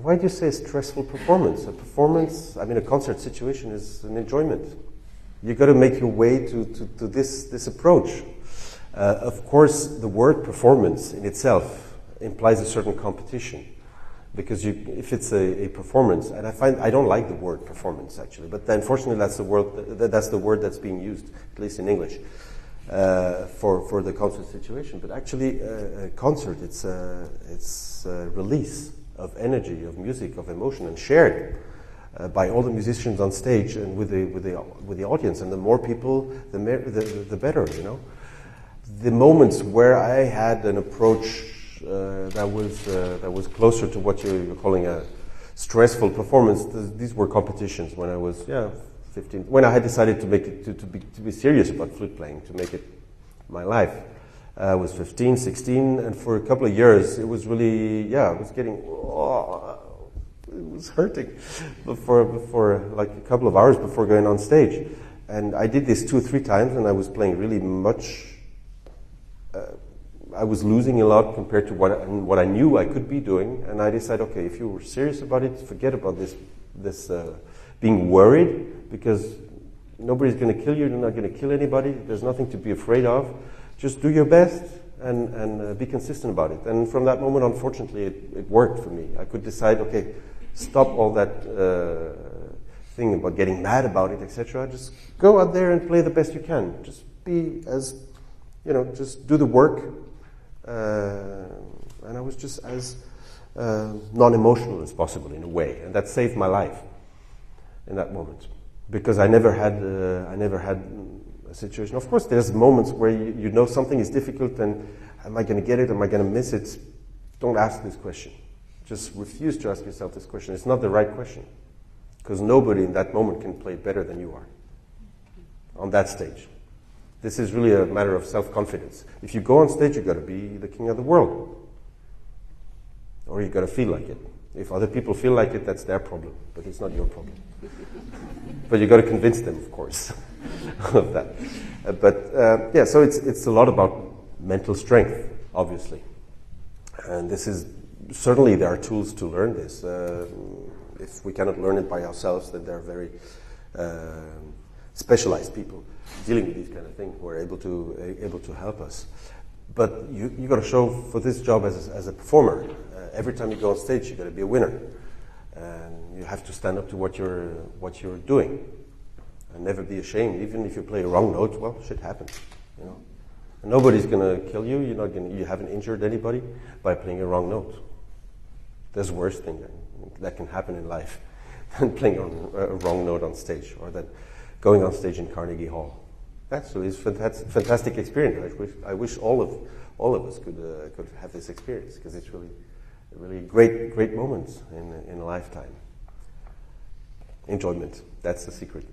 Why do you say stressful performance? A performance, I mean, a concert situation is an enjoyment. You got to make your way to this approach. Of course, the word performance in itself implies a certain competition. Because if it's a performance, and I don't like the word performance actually, but unfortunately that's the word that's being used, at least in English, for the concert situation. But actually, a concert, it's a release of energy, of music, of emotion, and shared by all the musicians on stage and with the audience. And the more people, the better. You know, the moments where I had an approach that was closer to what you're calling a stressful performance. These were competitions when I was 15. When I had decided to make it to be serious about flute playing, to make it my life. I was 15, 16, and for a couple of years it was really I was getting it was hurting before like a couple of hours before going on stage, and I did this 2 or 3 times, and I was playing really much. I was losing a lot compared to what I knew I could be doing, and I decided, okay, if you were serious about it, forget about this being worried, because nobody's going to kill you. You're not going to kill anybody. There's nothing to be afraid of. Just do your best and be consistent about it. And from that moment, unfortunately, it worked for me. I could decide, okay, stop all that thing about getting mad about it, etc. Just go out there and play the best you can. Just be just do the work. And I was just as non-emotional as possible in a way, and that saved my life in that moment, because I never had a situation. Of course, there's moments where you know something is difficult, and am I going to get it? Am I going to miss it? Don't ask this question. Just refuse to ask yourself this question. It's not the right question, because nobody in that moment can play better than you are on that stage. This is really a matter of self-confidence. If you go on stage, you've got to be the king of the world. Or you've got to feel like it. If other people feel like it, that's their problem, but it's not your problem. But you've got to convince them, of course, of that. So it's a lot about mental strength, obviously. And this is, certainly there are tools to learn this. If we cannot learn it by ourselves, then there are very specialized people dealing with these kind of things who are able to help us. But you got to show for this job as a performer. Every time you go on stage, you got to be a winner, and you have to stand up to what you're doing, and never be ashamed. Even if you play a wrong note, well, shit happens, you know. And nobody's gonna kill you. You haven't injured anybody by playing a wrong note. There's worse thing that can happen in life than playing a wrong note on stage, or than going on stage in Carnegie Hall. That's really a fantastic experience. I wish all of us could have this experience, because it's really great moments in a lifetime. Enjoyment. That's the secret.